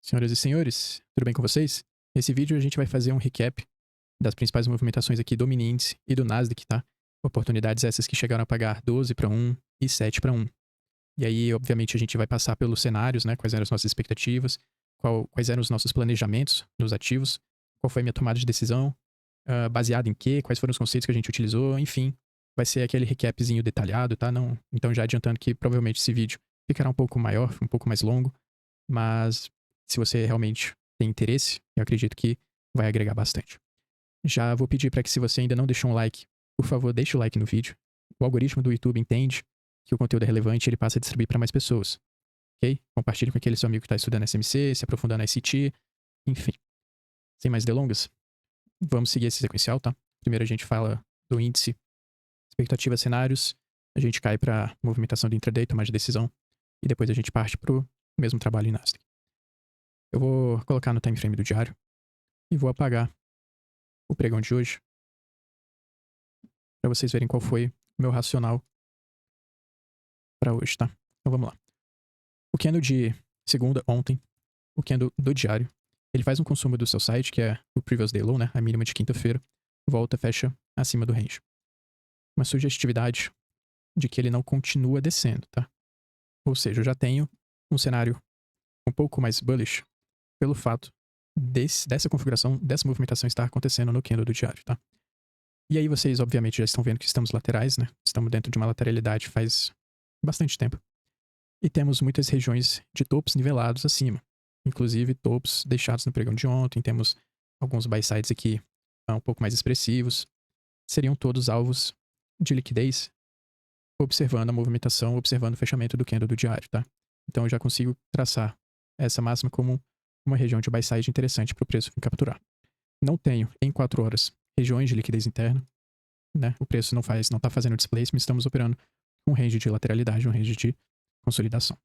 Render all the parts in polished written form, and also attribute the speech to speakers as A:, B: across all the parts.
A: Senhoras e senhores, tudo bem com vocês? Nesse vídeo a gente vai fazer um recap das principais movimentações aqui do mini índice e do Nasdaq, tá? Oportunidades essas que chegaram a pagar 12 para 1 e 7 para 1. E aí, obviamente, a gente vai passar pelos cenários, né? Quais eram as nossas expectativas, quais eram os nossos planejamentos nos ativos, qual foi a minha tomada de decisão, baseado em quê, quais foram os conceitos que a gente utilizou, enfim. Vai ser aquele recapzinho detalhado, tá? Não, então já adiantando que provavelmente esse vídeo ficará um pouco maior, um pouco mais longo, mas se você realmente tem interesse, eu acredito que vai agregar bastante. Já vou pedir para que, se você ainda não deixou um like, por favor, deixe o like no vídeo. O algoritmo do YouTube entende que o conteúdo é relevante e ele passa a distribuir para mais pessoas. Ok? Compartilhe com aquele seu amigo que está estudando SMC, se aprofundando na ICT, enfim. Sem mais delongas, vamos seguir esse sequencial, tá? Primeiro a gente fala do índice, expectativas, cenários, a gente cai para movimentação do intraday, tomada de decisão, e depois a gente parte para o mesmo trabalho em Nasdaq. Eu vou colocar no time frame do diário e vou apagar o pregão de hoje para vocês verem qual foi o meu racional para hoje, tá? Então vamos lá. O candle de segunda, ontem, o candle do diário, ele faz um consumo do seu site, que é o previous day low, né? A mínima de quinta-feira, volta, fecha acima do range. Uma sugestividade de que ele não continua descendo, tá? Ou seja, eu já tenho um cenário um pouco mais bullish pelo fato dessa configuração, dessa movimentação estar acontecendo no candle do diário, tá? E aí vocês, obviamente, já estão vendo que estamos laterais, né? Estamos dentro de uma lateralidade faz bastante tempo. E temos muitas regiões de topos nivelados acima. Inclusive topos deixados no pregão de ontem. Temos alguns buy sides aqui um pouco mais expressivos. Seriam todos alvos de liquidez, observando a movimentação, observando o fechamento do candle do diário, tá? Então eu já consigo traçar essa máxima como uma região de buy side interessante para o preço capturar. Não tenho, em 4 horas, regiões de liquidez interna, né? O preço não está fazendo displacement, estamos operando um range de lateralidade, um range de consolidação.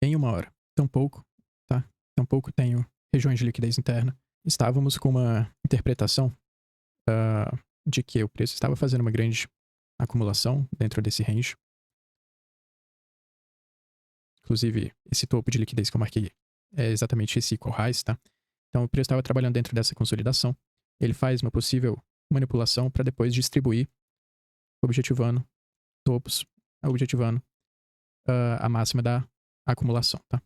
A: Em 1 hora, tampouco, tá? Tampouco tenho regiões de liquidez interna. Estávamos com uma interpretação de que o preço estava fazendo uma grande acumulação dentro desse range. Inclusive, esse topo de liquidez que eu marquei é exatamente esse equal highs, tá? Então, o preço estava trabalhando dentro dessa consolidação. Ele faz uma possível manipulação para depois distribuir, objetivando topos, objetivando a máxima da acumulação, tá?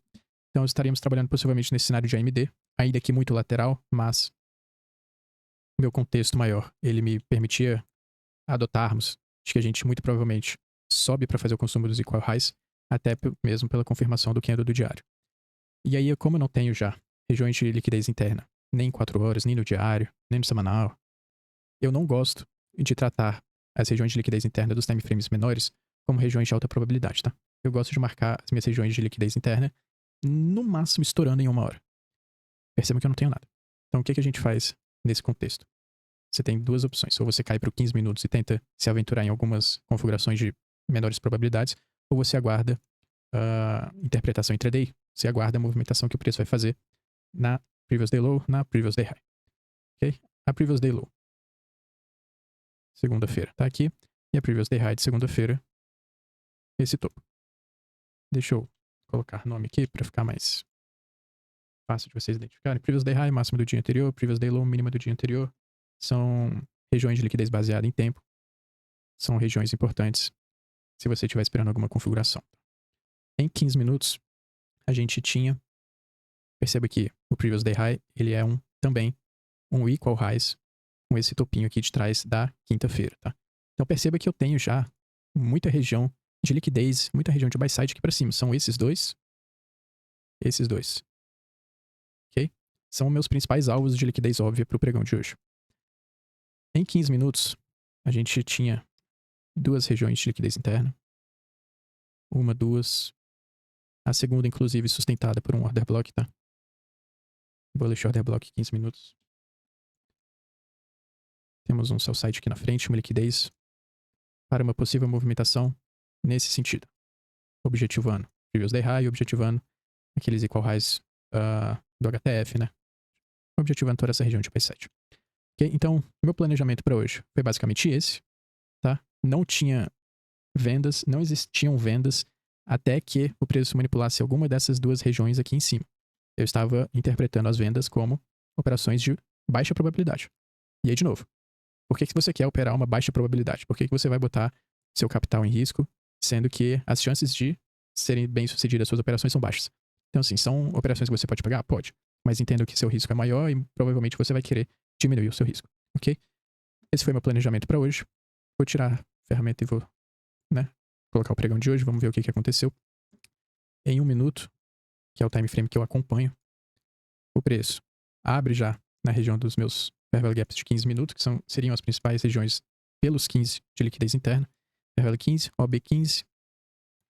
A: Então, estaríamos trabalhando possivelmente nesse cenário de AMD, ainda que muito lateral, mas o meu contexto maior, ele me permitia adotarmos de que a gente muito provavelmente sobe para fazer o consumo dos equal highs, até mesmo pela confirmação do candle do diário. E aí, como eu não tenho já regiões de liquidez interna, nem em 4 horas, nem no diário, nem no semanal, eu não gosto de tratar as regiões de liquidez interna dos time frames menores como regiões de alta probabilidade, tá? Eu gosto de marcar as minhas regiões de liquidez interna no máximo estourando em 1 hora. Perceba que eu não tenho nada. Então, o que a gente faz nesse contexto? Você tem duas opções. Ou você cai para o 15 minutos e tenta se aventurar em algumas configurações de menores probabilidades, ou você aguarda a interpretação intraday. Você aguarda a movimentação que o preço vai fazer na previous day low, na previous day high. Ok? A previous day low, segunda-feira, tá aqui. E a previous day high de segunda-feira, esse topo. Deixa eu colocar nome aqui para ficar mais fácil de vocês identificarem. Previous day high, máxima do dia anterior. Previous day low, mínima do dia anterior. São regiões de liquidez baseada em tempo. São regiões importantes se você estiver esperando alguma configuração. Em 15 minutos, a gente tinha... Perceba que o previous day high, ele é também um equal highs com esse topinho aqui de trás da quinta-feira, tá? Então perceba que eu tenho já muita região de liquidez, muita região de buy side aqui para cima. São esses dois. Ok? São meus principais alvos de liquidez óbvia para o pregão de hoje. Em 15 minutos, a gente tinha duas regiões de liquidez interna. Uma, duas. A segunda, inclusive, sustentada por um order block, tá? Bullish order block, 15 minutos. Temos um sell side aqui na frente, uma liquidez para uma possível movimentação nesse sentido. Objetivando previous day high, objetivando aqueles equal highs do HTF, né? Objetivando toda essa região de buy side. Okay? Então, meu planejamento para hoje foi basicamente esse, tá? Não tinha vendas, não existiam vendas até que o preço manipulasse alguma dessas duas regiões aqui em cima. eu estava interpretando as vendas como operações de baixa probabilidade. E aí, de novo, por que você quer operar uma baixa probabilidade? Por que você vai botar seu capital em risco, sendo que as chances de serem bem-sucedidas as suas operações são baixas? Então, assim, são operações que você pode pegar? Pode. Mas entenda que seu risco é maior e provavelmente você vai querer diminuir o seu risco, ok? Esse foi meu planejamento para hoje. Vou tirar a ferramenta e vou, né, colocar o pregão de hoje. Vamos ver o que aconteceu. Em 1 minuto, que é o time frame que eu acompanho, o preço abre já na região dos meus fair value gaps de 15 minutos, que seriam as principais regiões pelos 15 de liquidez interna. Fair value 15, OB 15,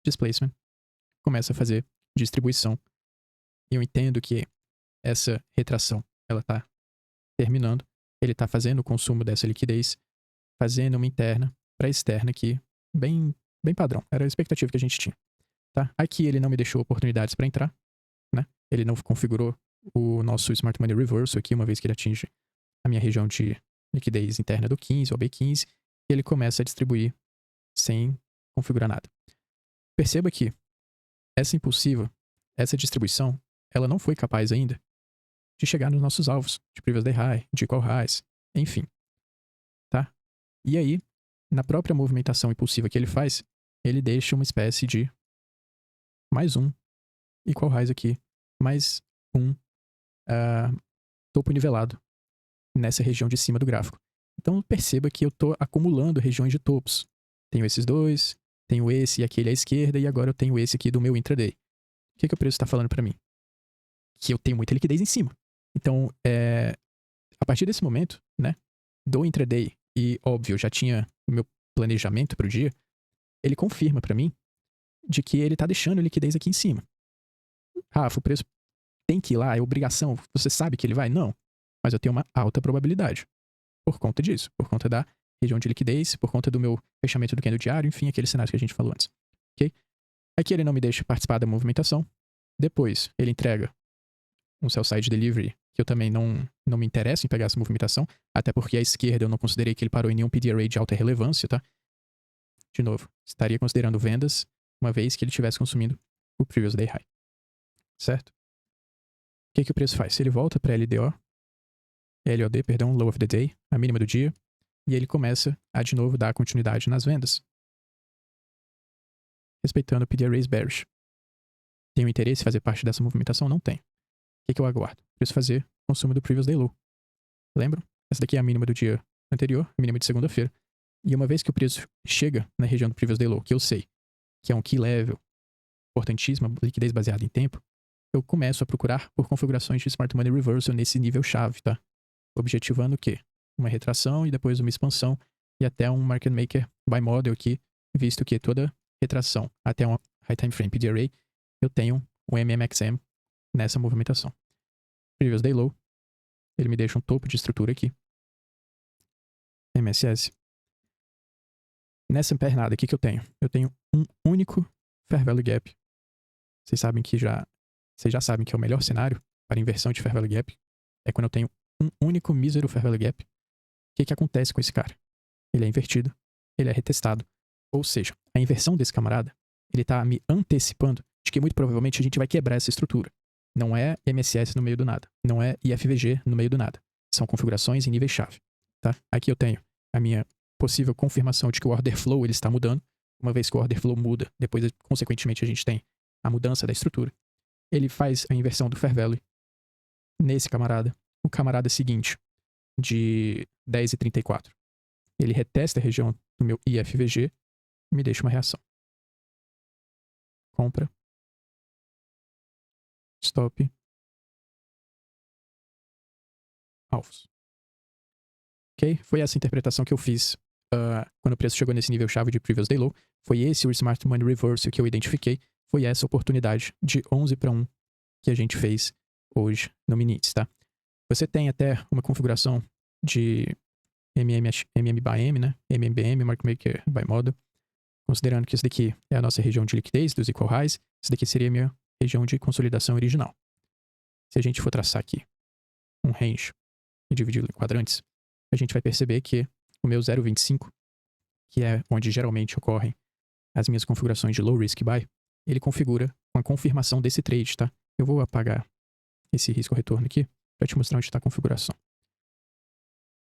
A: displacement. Começa a fazer distribuição. E eu entendo que essa retração, ela está terminando. Ele está fazendo o consumo dessa liquidez, fazendo uma interna para externa aqui, bem padrão. Era a expectativa que a gente tinha. Tá? Aqui ele não me deixou oportunidades para entrar, né? Ele não configurou o nosso Smart Money Reversal aqui, uma vez que ele atinge a minha região de liquidez interna do 15, ou B15, e ele começa a distribuir sem configurar nada. Perceba que essa impulsiva, essa distribuição, ela não foi capaz ainda de chegar nos nossos alvos, de Previous Day High, de Equal Highs, enfim. Tá? E aí, na própria movimentação impulsiva que ele faz, ele deixa uma espécie de mais um Equal Highs aqui, mais um topo nivelado nessa região de cima do gráfico. Então perceba que eu estou acumulando regiões de topos. Tenho esses dois, tenho esse e aquele à esquerda, e agora eu tenho esse aqui do meu intraday. O que o preço está falando para mim? Que eu tenho muita liquidez em cima. Então, a partir desse momento, né, do intraday, e óbvio, eu já tinha o meu planejamento para o dia, ele confirma para mim de que ele está deixando liquidez aqui em cima. Rafa, o preço tem que ir lá, é obrigação, você sabe que ele vai? Não. Mas eu tenho uma alta probabilidade. Por conta disso, por conta da região de liquidez, por conta do meu fechamento do candle diário, enfim, aquele cenário que a gente falou antes. Ok? Aqui ele não me deixa participar da movimentação. Depois, ele entrega um sell-side delivery, que eu também não me interesso em pegar essa movimentação, até porque à esquerda eu não considerei que ele parou em nenhum PD array de alta relevância, tá? De novo, estaria considerando vendas, uma vez que ele estivesse consumindo o previous day high. Certo? O que o preço faz? Ele volta para LOD, perdão, low of the day, a mínima do dia, e ele começa a de novo dar continuidade nas vendas, respeitando o PD arrays bearish. Tenho interesse em fazer parte dessa movimentação? Não tenho. O que eu aguardo? Preciso fazer consumo do previous day low. Lembram? Essa daqui é a mínima do dia anterior, mínima de segunda-feira. E uma vez que o preço chega na região do previous day low, que eu sei que é um key level importantíssimo, liquidez baseada em tempo, eu começo a procurar por configurações de Smart Money Reversal nesse nível chave, tá? Objetivando o quê? Uma retração e depois uma expansão e até um Market Maker by Model aqui, visto que toda retração até um High Time Frame PD Array, eu tenho um MMXM nessa movimentação. Previous Day Low, ele me deixa um topo de estrutura aqui. MSS. Nessa pernada aqui que eu tenho um único Fair Value Gap. Vocês já sabem que é o melhor cenário para inversão de Fair Value Gap. É quando eu tenho um único mísero Fair Value Gap. O que acontece com esse cara? Ele é invertido, ele é retestado. Ou seja, a inversão desse camarada, ele tá me antecipando de que muito provavelmente a gente vai quebrar essa estrutura. Não é MSS no meio do nada. Não é IFVG no meio do nada. São configurações em níveis-chave. Tá? Aqui eu tenho a minha possível confirmação de que o order flow ele está mudando. Uma vez que o order flow muda, depois, consequentemente, a gente tem a mudança da estrutura. Ele faz a inversão do fair value nesse camarada. O camarada seguinte, de 10,34. Ele retesta a região do meu IFVG e me deixa uma reação. Compra. Stop. Alvos. Ok? Foi essa interpretação que eu fiz quando o preço chegou nesse nível chave de Previous Day Low. Foi esse o Smart Money Reversal que eu identifiquei. Foi essa oportunidade de 11-1 que a gente fez hoje no Minites, tá? Você tem até uma configuração de MM by M, né? MMBM, Market Maker by Model. Considerando que isso daqui é a nossa região de liquidez dos Equal Highs, isso daqui seria a minha região de consolidação original. Se a gente for traçar aqui um range e dividir em quadrantes, a gente vai perceber que o meu 0,25, que é onde geralmente ocorrem as minhas configurações de low risk buy, ele configura uma confirmação desse trade, tá? Eu vou apagar esse risco-retorno aqui para te mostrar onde está a configuração.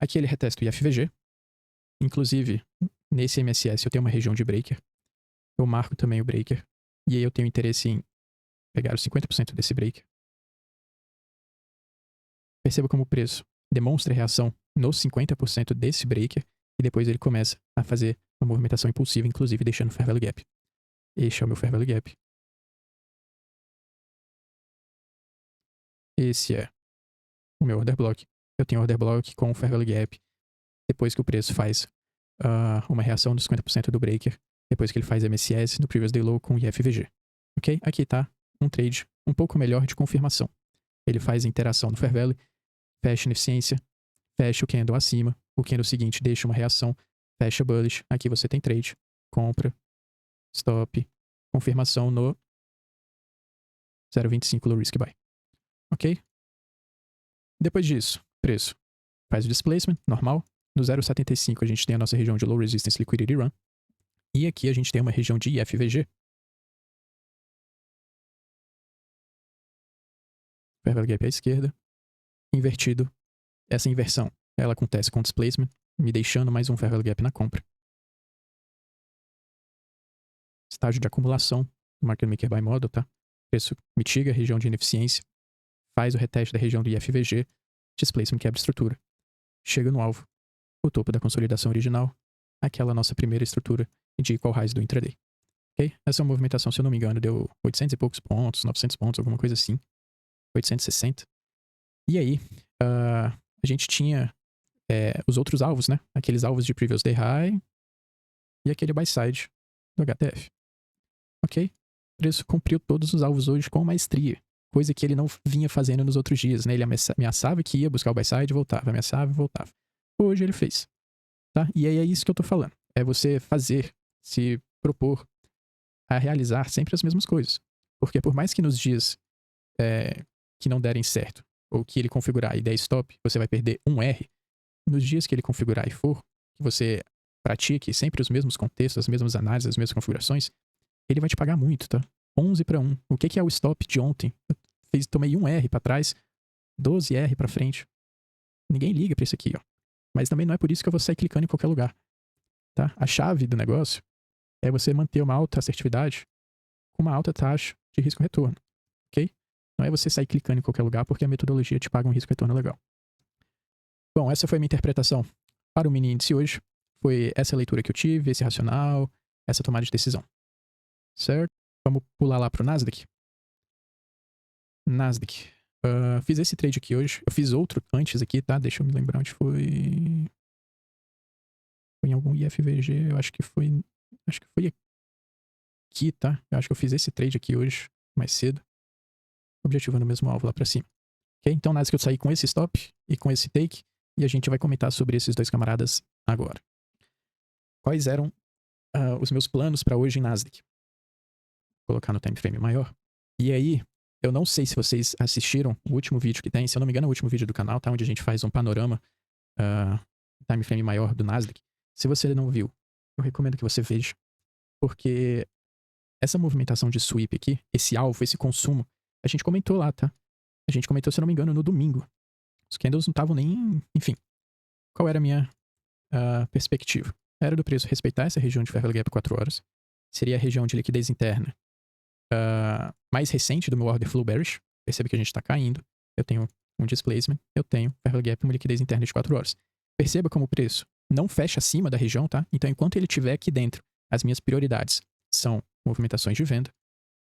A: Aqui ele retesta o IFVG. Inclusive, nesse MSS eu tenho uma região de breaker. Eu marco também o breaker. E aí eu tenho interesse em pegar os 50% desse breaker. Perceba como o preço demonstra reação nos 50% desse breaker e depois ele começa a fazer uma movimentação impulsiva, inclusive deixando o fair value gap. Este é o meu fair value gap. Esse é o meu order block. Eu tenho order block com o fair value gap depois que o preço faz uma reação dos 50% do breaker, depois que ele faz MSS no previous day low com IFVG. Ok? Aqui tá um trade um pouco melhor de confirmação. Ele faz a interação no fair value, fecha ineficiência, fecha o candle acima, o candle seguinte deixa uma reação, fecha bullish, aqui você tem trade, compra, stop, confirmação no 0,25 low risk buy. Ok? Depois disso, preço faz o displacement, normal. No 0,75 a gente tem a nossa região de low resistance liquidity run. E aqui a gente tem uma região de IFVG. Fair value gap à esquerda. Invertido. Essa inversão, ela acontece com displacement, me deixando mais um fair value gap na compra. Estágio de acumulação do Market Maker Buy Model, tá? Preço mitiga a região de ineficiência, faz o reteste da região do IFVG, displacement quebra estrutura. Chega no alvo, o topo da consolidação original, aquela nossa primeira estrutura de equal highs do intraday. Ok? Essa movimentação, se eu não me engano, deu 800 e poucos pontos, 900 pontos, alguma coisa assim. 860. E aí, a gente tinha os outros alvos, né? Aqueles alvos de previous day high e aquele buy side do HTF. Ok? O preço cumpriu todos os alvos hoje com maestria. Coisa que ele não vinha fazendo nos outros dias, né? Ele ameaçava que ia buscar o buy side e voltava. Ameaçava e voltava. Hoje ele fez. Tá? E aí é isso que eu tô falando. É você fazer, se propor a realizar sempre as mesmas coisas. Porque por mais que nos dias que não derem certo, ou que ele configurar e der stop, você vai perder um R, nos dias que ele configurar e for, que você pratique sempre os mesmos contextos, as mesmas análises, as mesmas configurações, ele vai te pagar muito, tá? 11 para 1. O que é o stop de ontem? Eu tomei 1 R para trás, 12 R para frente. Ninguém liga para isso aqui, ó. Mas também não é por isso que eu vou sair clicando em qualquer lugar, tá? A chave do negócio é você manter uma alta assertividade com uma alta taxa de risco-retorno, ok? Não é você sair clicando em qualquer lugar porque a metodologia te paga um risco-retorno legal. Bom, essa foi a minha interpretação para o mini índice hoje. Foi essa leitura que eu tive, esse racional, essa tomada de decisão. Certo? Vamos pular lá pro Nasdaq. Nasdaq. Fiz esse trade aqui hoje. Eu fiz outro antes aqui, tá? Deixa eu me lembrar onde foi. Foi em algum IFVG, eu acho que foi. Acho que foi aqui, tá? Eu acho que eu fiz esse trade aqui hoje, mais cedo. Objetivando o mesmo alvo lá pra cima. Ok? Então, Nasdaq eu saí com esse stop e com esse take. E a gente vai comentar sobre esses dois camaradas agora. Quais eram os meus planos para hoje em Nasdaq? Vou colocar no time frame maior. E aí, eu não sei se vocês assistiram o último vídeo que tem. Se eu não me engano, é o último vídeo do canal, tá? Onde a gente faz um panorama time frame maior do Nasdaq. Se você não viu, eu recomendo que você veja. Porque essa movimentação de sweep aqui, esse alvo, esse consumo, a gente comentou lá, tá? A gente comentou, se eu não me engano, no domingo. Os candles não estavam nem... Enfim. Qual era a minha perspectiva? Era do preço respeitar essa região de fair value gap 4 horas. Seria a região de liquidez interna mais recente do meu order flow bearish. Percebe que a gente está caindo. Eu tenho um displacement. Eu tenho fair value gap, uma liquidez interna de 4 horas. Perceba como o preço não fecha acima da região, tá? Então, enquanto ele estiver aqui dentro, as minhas prioridades são movimentações de venda,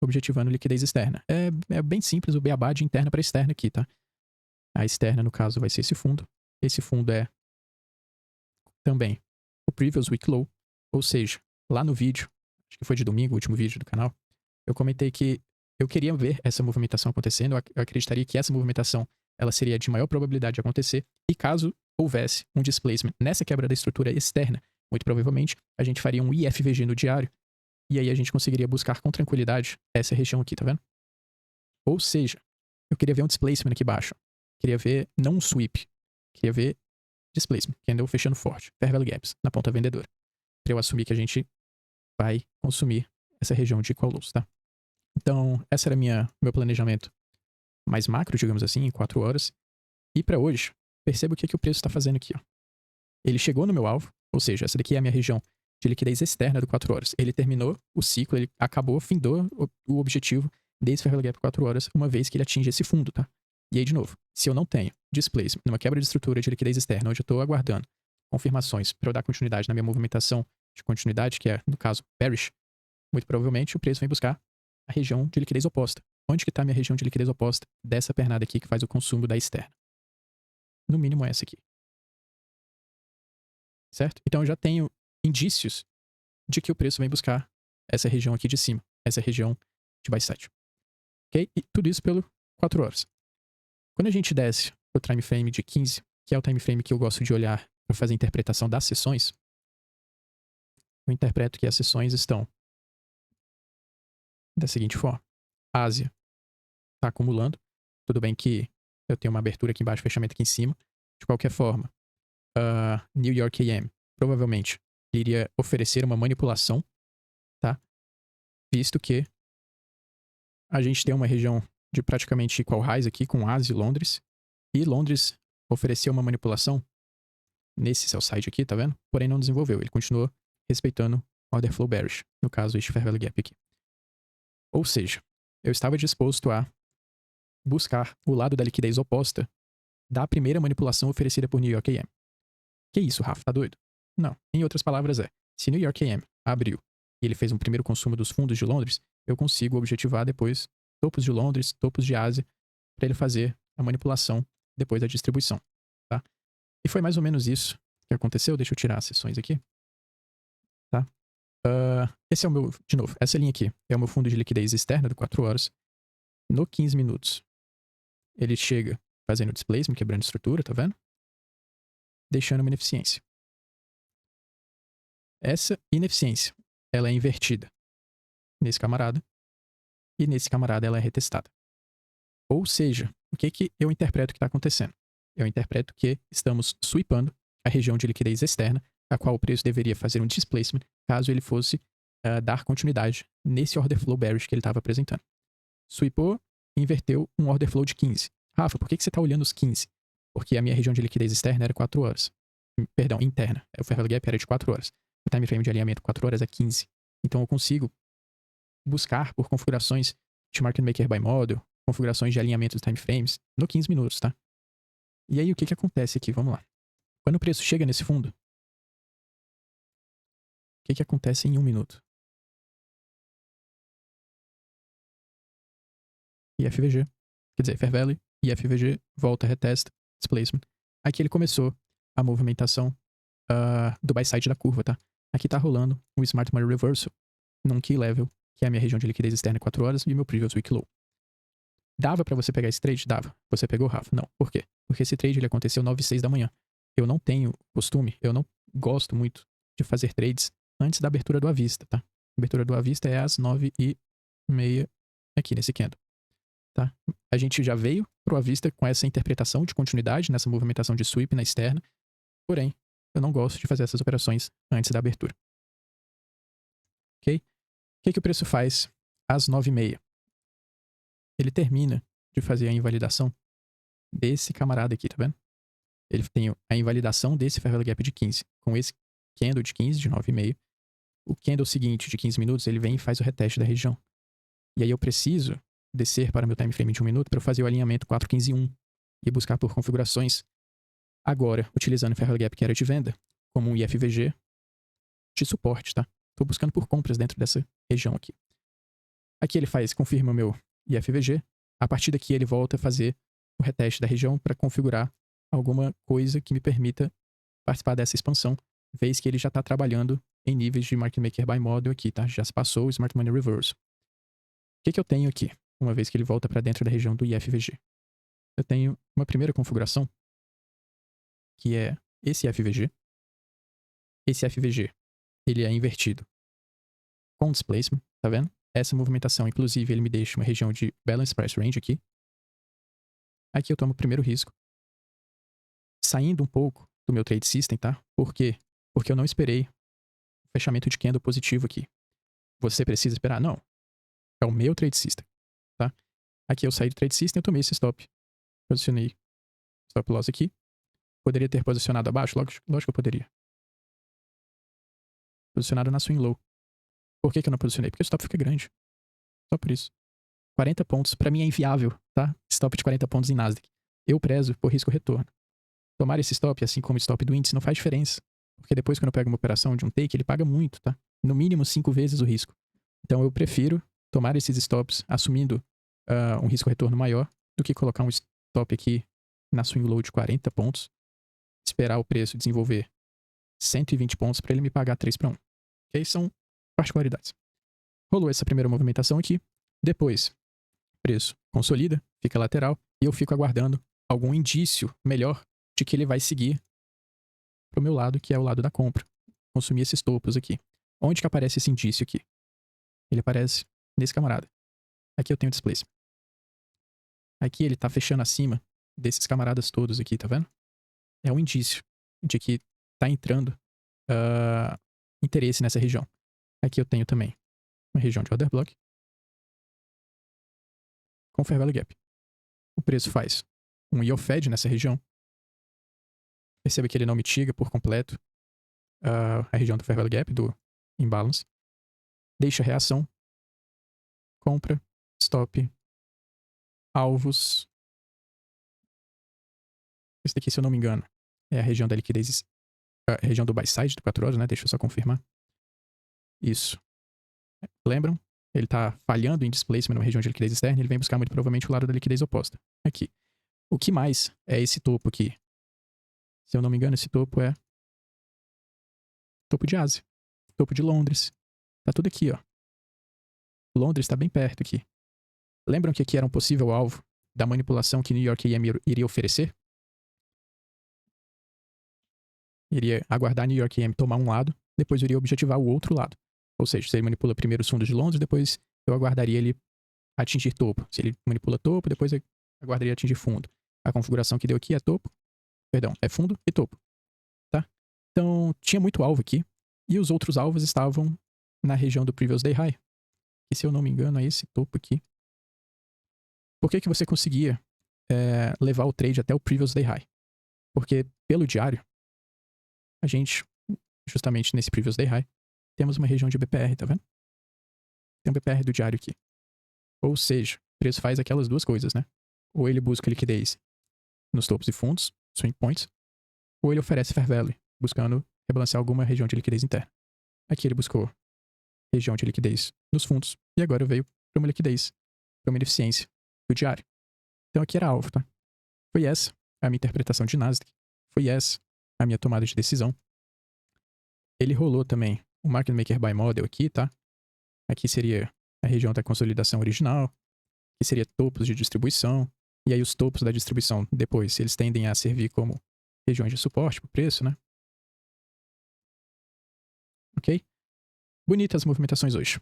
A: objetivando liquidez externa. É bem simples o beabá de interna para externa aqui, tá? A externa, no caso, vai ser esse fundo. Esse fundo é também o previous week low, ou seja, lá no vídeo, acho que foi de domingo, o último vídeo do canal, eu comentei que eu queria ver essa movimentação acontecendo, eu acreditaria que essa movimentação ela seria de maior probabilidade de acontecer, e caso houvesse um displacement nessa quebra da estrutura externa, muito provavelmente a gente faria um IFVG no diário, e aí a gente conseguiria buscar com tranquilidade essa região aqui, tá vendo? Ou seja, eu queria ver um displacement aqui embaixo, queria ver não um sweep, queria ver displacement, que andou fechando forte, fair value gaps, na ponta vendedora. Para eu assumir que a gente vai consumir essa região de equal lows, tá? Então, esse era meu planejamento mais macro, digamos assim, em 4 horas. E para hoje, perceba o que o preço está fazendo aqui. Ó. Ele chegou no meu alvo, ou seja, essa daqui é a minha região de liquidez externa do 4 horas. Ele terminou o ciclo, ele acabou, findou o objetivo desse Fair Value Gap 4 horas, uma vez que ele atinge esse fundo, tá? E aí, de novo, se eu não tenho displacement numa quebra de estrutura de liquidez externa, onde eu estou aguardando confirmações para eu dar continuidade na minha movimentação de continuidade, que é, no caso, bearish, muito provavelmente o preço vem buscar a região de liquidez oposta. Onde que está a minha região de liquidez oposta dessa pernada aqui que faz o consumo da externa? No mínimo essa aqui. Certo? Então eu já tenho indícios de que o preço vem buscar essa região aqui de cima, essa região de buy side. Ok? E tudo isso pelo 4 horas. Quando a gente desce o time frame de 15, que é o time frame que eu gosto de olhar para fazer a interpretação das sessões, eu interpreto que as sessões estão da seguinte forma. A Ásia está acumulando. Tudo bem que eu tenho uma abertura aqui embaixo, fechamento aqui em cima. De qualquer forma, New York AM provavelmente iria oferecer uma manipulação, tá? Visto que a gente tem uma região de praticamente equal highs aqui com Ásia e Londres. E Londres ofereceu uma manipulação nesse sell side aqui, tá vendo? Porém não desenvolveu. Ele continuou respeitando order flow bearish. No caso, este Fair Value Gap aqui. Ou seja, eu estava disposto a buscar o lado da liquidez oposta da primeira manipulação oferecida por New York AM. Que isso, Rafa? Tá doido? Não. Em outras palavras se New York AM abriu e ele fez um primeiro consumo dos fundos de Londres, eu consigo objetivar depois topos de Londres, topos de Ásia, para ele fazer a manipulação depois da distribuição, tá? E foi mais ou menos isso que aconteceu. Deixa eu tirar as sessões aqui, tá? Esse é o meu, de novo, essa linha aqui é o meu fundo de liquidez externa do 4 horas. No 15 minutos, ele chega fazendo displacement, quebrando estrutura, tá vendo? Deixando uma ineficiência. Essa ineficiência, ela é invertida nesse camarada, e nesse camarada ela é retestada. Ou seja, o que eu interpreto que está acontecendo? Eu interpreto que estamos sweepando a região de liquidez externa, a qual o preço deveria fazer um displacement caso ele fosse dar continuidade nesse order flow bearish que ele estava apresentando. Sweepou e inverteu um order flow de 15. Rafa, por que você está olhando os 15? Porque a minha região de liquidez externa era 4 horas. Perdão, interna. O Fair Value Gap era de 4 horas. O time frame de alinhamento 4 horas é 15. Então eu consigo buscar por configurações de Market Maker by Model, configurações de alinhamento dos time frames no 15 minutos, tá? E aí o que acontece aqui? Vamos lá. Quando o preço chega nesse fundo, o que acontece em 1 minuto? IFVG, quer dizer, Fair Value, IFVG, volta, retesta, displacement. Aqui ele começou a movimentação do buy side da curva, tá? Aqui tá rolando o Smart Money Reversal num key level, que é a minha região de liquidez externa 4 horas e o meu previous week low. Dava pra você pegar esse trade? Dava. Você pegou, Rafa? Não. Por quê? Porque esse trade ele aconteceu 9h06 da manhã. Eu não tenho costume, eu não gosto muito de fazer trades antes da abertura do à vista, tá? A abertura do à vista é às 9h30 aqui nesse candle, tá? A gente já veio pro à vista com essa interpretação de continuidade nessa movimentação de sweep na externa, porém, eu não gosto de fazer essas operações antes da abertura. Ok? O que o preço faz às 9h30? Ele termina de fazer a invalidação desse camarada aqui, tá vendo? Ele tem a invalidação desse Fair Value Gap de 15. Com esse candle de 15, de 9h30, o candle seguinte de 15 minutos, ele vem e faz o reteste da região. E aí eu preciso descer para meu time frame de 1 minuto para eu fazer o alinhamento 4-15-1 e buscar por configurações agora, utilizando o Fair Value Gap que era de venda, como um IFVG de suporte, tá? Estou buscando por compras dentro dessa região aqui. Aqui ele confirma o meu IFVG. A partir daqui ele volta a fazer o reteste da região para configurar alguma coisa que me permita participar dessa expansão, vez que ele já está trabalhando em níveis de Market Maker by Model aqui, tá? Já se passou o Smart Money Reverse. O que eu tenho aqui, uma vez que ele volta para dentro da região do IFVG? Eu tenho uma primeira configuração, que é esse IFVG. Esse IFVG, ele é invertido com displacement, tá vendo? Essa movimentação, inclusive, ele me deixa uma região de Balance Price Range aqui. Aqui eu tomo o primeiro risco. Saindo um pouco do meu trade system, tá? Por quê? Porque eu não esperei o fechamento de candle positivo aqui. Você precisa esperar? Não. É o meu trade system, tá? Aqui eu saí do Trade System, eu tomei esse stop. Posicionei stop loss aqui. Poderia ter posicionado abaixo? Lógico que eu poderia. Posicionado na swing low. Por que eu não posicionei? Porque o stop fica grande. Só por isso. 40 pontos, pra mim é inviável, tá? Stop de 40 pontos em Nasdaq. Eu prezo por risco-retorno. Tomar esse stop, assim como o stop do índice, não faz diferença. Porque depois, quando eu pego uma operação de um take, ele paga muito, tá? No mínimo 5 vezes o risco. Então eu prefiro tomar esses stops assumindo um risco-retorno maior do que colocar um stop aqui na swing low de 40 pontos, esperar o preço desenvolver 120 pontos para ele me pagar 3 para 1. Ok? São particularidades. Rolou essa primeira movimentação aqui. Depois, o preço consolida, fica lateral, e eu fico aguardando algum indício melhor de que ele vai seguir pro meu lado, que é o lado da compra. Consumir esses topos aqui. Onde que aparece esse indício aqui? Ele aparece nesse camarada. Aqui eu tenho o displacement. Aqui ele tá fechando acima desses camaradas todos aqui, tá vendo? É um indício de que tá entrando interesse nessa região. Aqui eu tenho também uma região de order block com fair value gap. O preço faz um yield fed nessa região. Perceba que ele não mitiga por completo a região do fair value gap, do imbalance. Deixa reação. Compra. Stop. Alvos. Esse daqui, se eu não me engano, é a região da liquidez, a região do buy side do 4 horas, né? Deixa eu só confirmar. Isso. Lembram? Ele tá falhando em displacement numa região de liquidez externa, ele vem buscar muito provavelmente o lado da liquidez oposta. Aqui. O que mais é esse topo aqui? Se eu não me engano, esse topo é topo de Ásia. Topo de Londres. Tá tudo aqui, ó. Londres tá bem perto aqui. Lembram que aqui era um possível alvo da manipulação que New York AM iria oferecer? Iria aguardar New York AM tomar um lado, depois iria objetivar o outro lado. Ou seja, se ele manipula primeiro os fundos de Londres, depois eu aguardaria ele atingir topo. Se ele manipula topo, depois eu aguardaria atingir fundo. A configuração que deu aqui é topo, perdão, é fundo e topo, tá? Então, tinha muito alvo aqui, e os outros alvos estavam na região do Previous Day High, que se eu não me engano é esse topo aqui. Por que você conseguia levar o trade até o Previous Day High? Porque pelo diário, a gente, justamente nesse Previous Day High, temos uma região de BPR, tá vendo? Tem um BPR do diário aqui. Ou seja, o preço faz aquelas duas coisas, né? Ou ele busca liquidez nos topos e fundos, swing points, ou ele oferece fair value, buscando rebalancear alguma região de liquidez interna. Aqui ele buscou região de liquidez nos fundos, e agora veio para uma liquidez, para uma ineficiência do diário. Então aqui era alvo, tá? Foi essa a minha interpretação de Nasdaq. Foi essa a minha tomada de decisão. Ele rolou também o Market Maker Buy Model aqui, tá? Aqui seria a região da consolidação original, que seria topos de distribuição, e aí os topos da distribuição depois, eles tendem a servir como regiões de suporte para o preço, né? Ok? Bonitas movimentações hoje.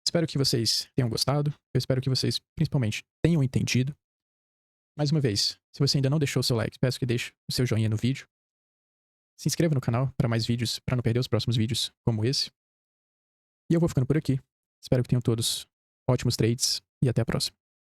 A: Espero que vocês tenham gostado, eu espero que vocês, principalmente, tenham entendido. Mais uma vez, se você ainda não deixou o seu like, peço que deixe o seu joinha no vídeo. Se inscreva no canal para mais vídeos, para não perder os próximos vídeos como esse. E eu vou ficando por aqui. Espero que tenham todos ótimos trades e até a próxima.